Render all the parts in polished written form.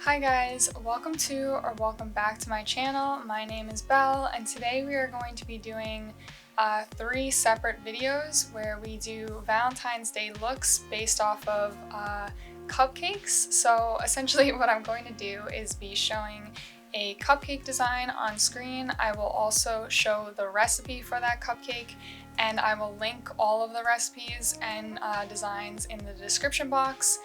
Hi guys, welcome back to my channel. My name is Belle and today we are going to be doing 3 separate videos where we do Valentine's Day looks based off of cupcakes. So essentially what I'm going to do is be showing a cupcake design on screen. I will also show the recipe for that cupcake and I will link all of the recipes and designs in the description box.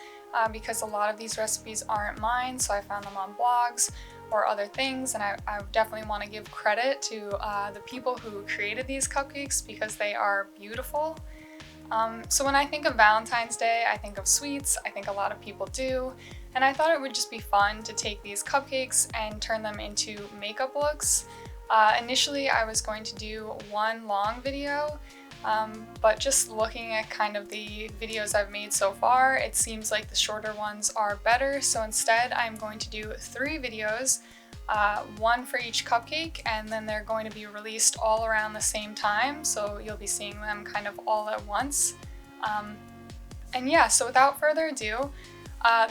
Because a lot of these recipes aren't mine, so I found them on blogs or other things, and I definitely want to give credit to the people who created these cupcakes because they are beautiful. So when I think of Valentine's Day, I think of sweets. I think a lot of people do, and I thought it would just be fun to take these cupcakes and turn them into makeup looks. Initially, I was going to do one long video, but just looking at kind of the videos I've made so far, it seems like the shorter ones are better. So instead, I'm going to do 3 videos, one for each cupcake, and then they're going to be released all around the same time. So you'll be seeing them kind of all at once. And yeah, so without further ado,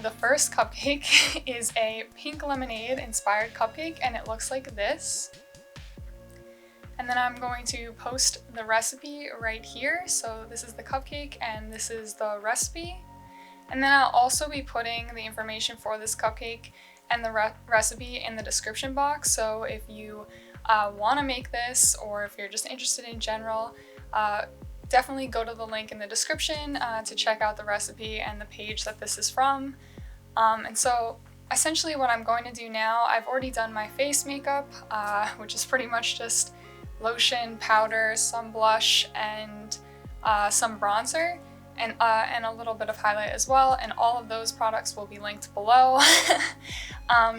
the first cupcake is a pink lemonade inspired cupcake, and it looks like this. And then I'm going to post the recipe right here. So this is the cupcake and this is the recipe. And then I'll also be putting the information for this cupcake and the recipe in the description box. So if you want to make this, or if you're just interested in general, definitely go to the link in the description to check out the recipe and the page that this is from. And so essentially what I'm going to do now, I've already done my face makeup, which is pretty much just lotion, powder, some blush, and some bronzer, and a little bit of highlight as well, and all of those products will be linked below.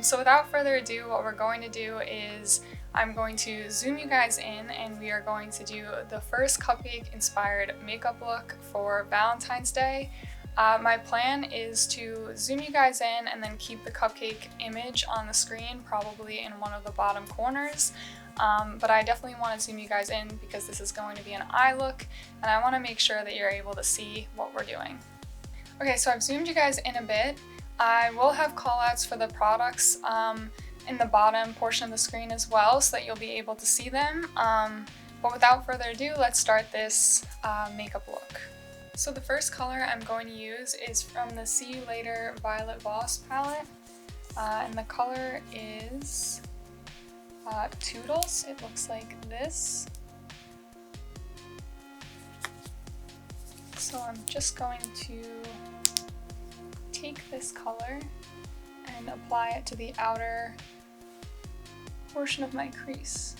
So without further ado, what we're going to do is I'm going to zoom you guys in and we are going to do the first cupcake inspired makeup look for Valentine's Day. My plan is to zoom you guys in and then keep the cupcake image on the screen, probably in one of the bottom corners. But I definitely want to zoom you guys in because this is going to be an eye look and I want to make sure that you're able to see what we're doing. Okay, so I've zoomed you guys in a bit. I will have callouts for the products in the bottom portion of the screen as well so that you'll be able to see them. But without further ado, let's start this makeup look. So the first color I'm going to use is from the See You Later Violet Voss palette, and the color is Toodles. It looks like this. So I'm just going to take this color and apply it to the outer portion of my crease.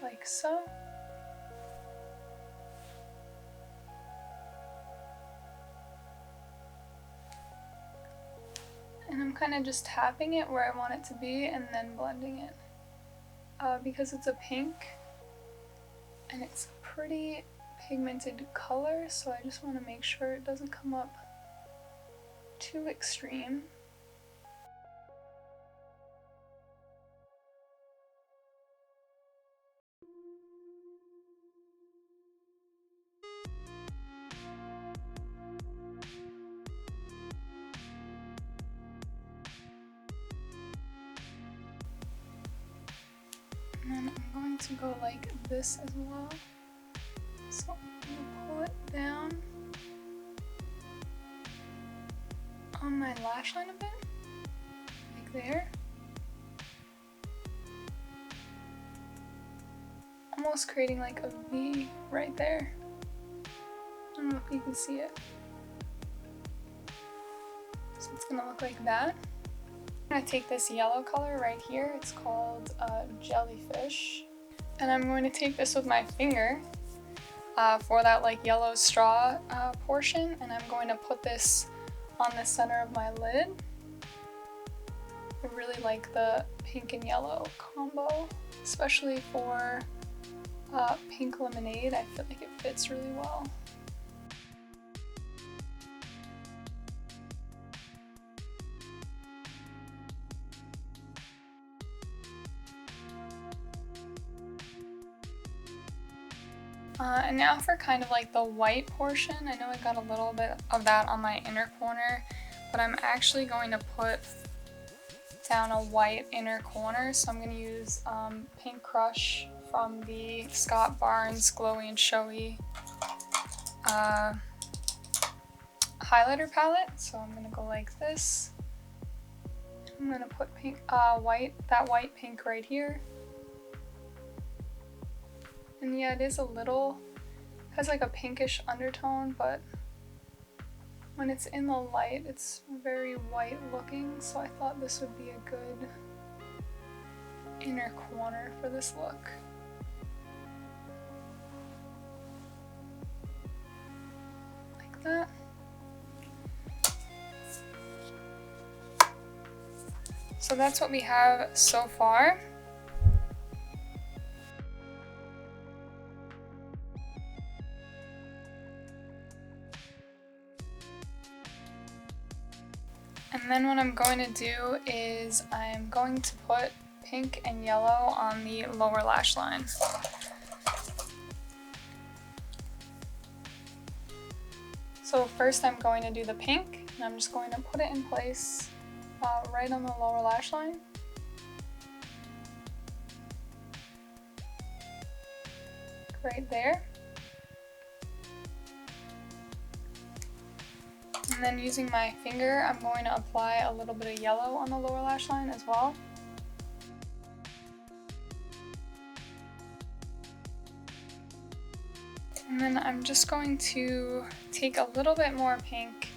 Like so. And I'm kind of just tapping it where I want it to be and then blending it. Because it's a pink and it's a pretty pigmented color, so I just want to make sure it doesn't come up too extreme. And then I'm going to go like this as well. So I'm going to pull it down on my lash line a bit, like there. Almost creating like a V right there. I don't know if you can see it. So it's going to look like that. I'm going to take this yellow color right here, it's called Jellyfish, and I'm going to take this with my finger for that like yellow straw portion, and I'm going to put this on the center of my lid. I really like the pink and yellow combo, especially for pink lemonade. I feel like it fits really well. And now for kind of like the white portion. I know I got a little bit of that on my inner corner, but I'm actually going to put down a white inner corner. So I'm going to use Pink Crush from the Scott Barnes Glowy and Showy highlighter palette. So I'm going to go like this. I'm going to put pink, that white pink right here. And yeah, it is a little, has like a pinkish undertone, but when it's in the light, it's very white looking, so I thought this would be a good inner corner for this look. Like that. So that's what we have so far. And then what I'm going to do is I'm going to put pink and yellow on the lower lash line. So first I'm going to do the pink, and I'm just going to put it in place right on the lower lash line. Right there. And then using my finger, I'm going to apply a little bit of yellow on the lower lash line as well. And then I'm just going to take a little bit more pink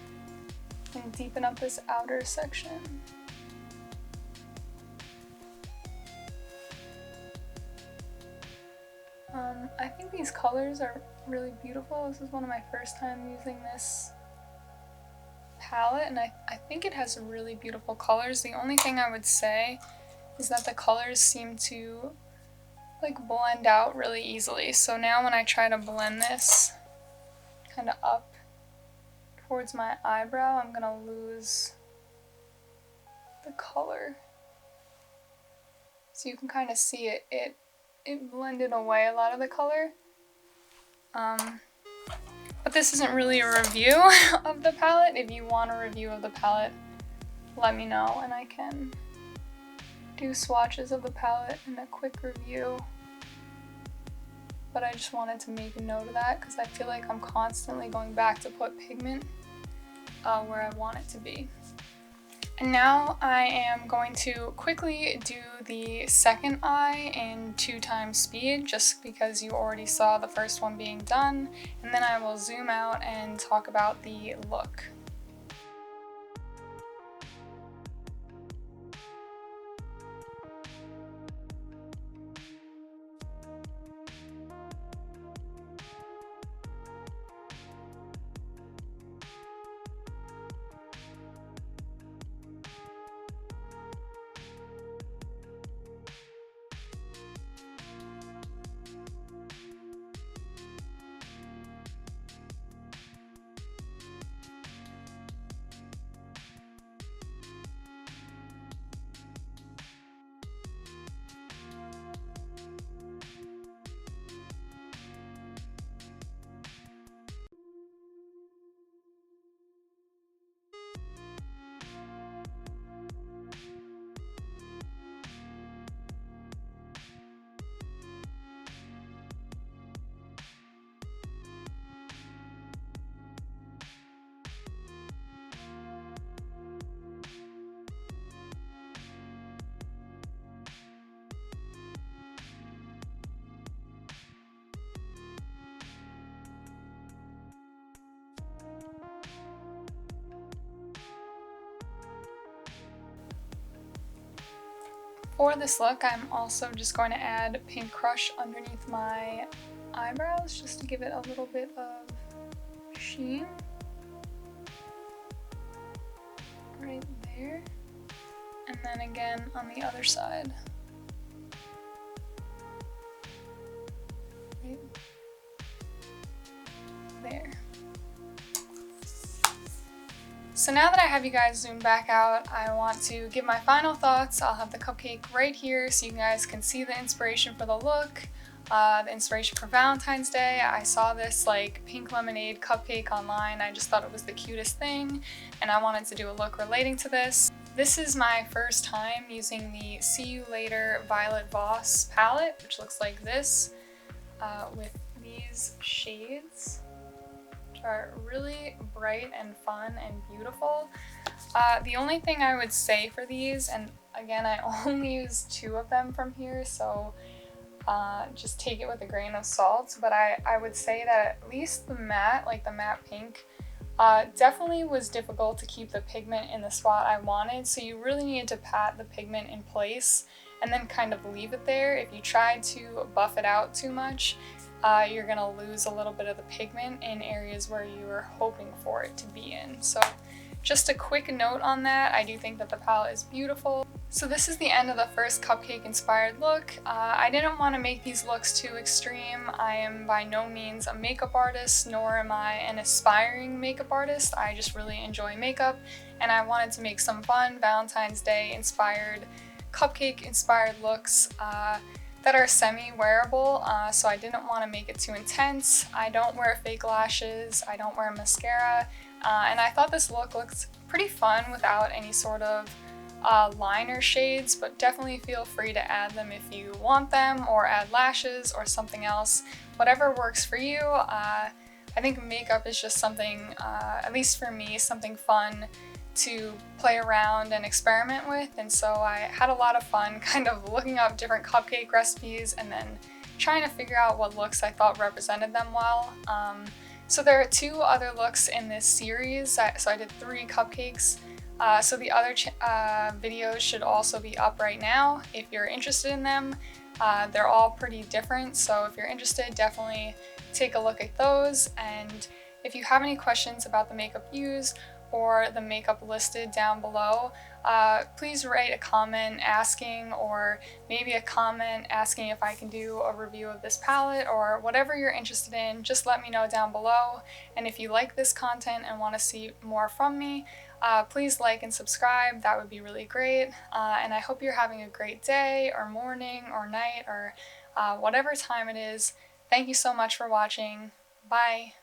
and deepen up this outer section. I think these colors are really beautiful. This is one of my first time using this palette, and I think it has really beautiful colors. The only thing I would say is that the colors seem to like blend out really easily. So now when I try to blend this kind of up towards my eyebrow, I'm gonna lose the color. So you can kind of see it blended away a lot of the color. But this isn't really a review of the palette. If you want a review of the palette, let me know and I can do swatches of the palette and a quick review. But I just wanted to make a note of that because I feel like I'm constantly going back to put pigment where I want it to be. And now I am going to quickly do the second eye in 2x speed, just because you already saw the first one being done, and then I will zoom out and talk about the look. For this look, I'm also just going to add Pink Crush underneath my eyebrows just to give it a little bit of sheen. Right there. And then again on the other side. Right there. So now that I have you guys zoomed back out, I want to give my final thoughts. I'll have the cupcake right here so you guys can see the inspiration for the look. the inspiration for Valentine's Day. I saw this like pink lemonade cupcake online. I just thought it was the cutest thing and I wanted to do a look relating to this. This is my first time using the See You Later Violet Voss palette, which looks like this, with these shades, which are really bright and fun and beautiful. The only thing I would say for these, and again I only use 2 of them from here, so just take it with a grain of salt, but I would say that at least the matte, like the matte pink, definitely was difficult to keep the pigment in the spot I wanted, so you really needed to pat the pigment in place and then kind of leave it there. If you tried to buff it out too much, you're gonna lose a little bit of the pigment in areas where you were hoping for it to be in. So just a quick note on that, I do think that the palette is beautiful. So this is the end of the first cupcake inspired look. I didn't want to make these looks too extreme. I am by no means a makeup artist, nor am I an aspiring makeup artist. I just really enjoy makeup and I wanted to make some fun Valentine's Day inspired, cupcake inspired looks that are semi-wearable, so I didn't want to make it too intense. I don't wear fake lashes, I don't wear mascara, and I thought this look looked pretty fun without any sort of liner shades, but definitely feel free to add them if you want them, or add lashes or something else. Whatever works for you. I think makeup is just something, at least for me, something fun to play around and experiment with, and so I had a lot of fun kind of looking up different cupcake recipes and then trying to figure out what looks I thought represented them well. So there are 2 other looks in this series, so I did 3 cupcakes. So the other videos should also be up right now if you're interested in them. They're all pretty different, so if you're interested, definitely take a look at those. And if you have any questions about the makeup used or the makeup listed down below, please write a comment asking, or maybe a comment asking if I can do a review of this palette, or whatever you're interested in, just let me know down below. And if you like this content and want to see more from me, please like and subscribe. That would be really great. And I hope you're having a great day or morning or night or whatever time it is. Thank you so much for watching. Bye.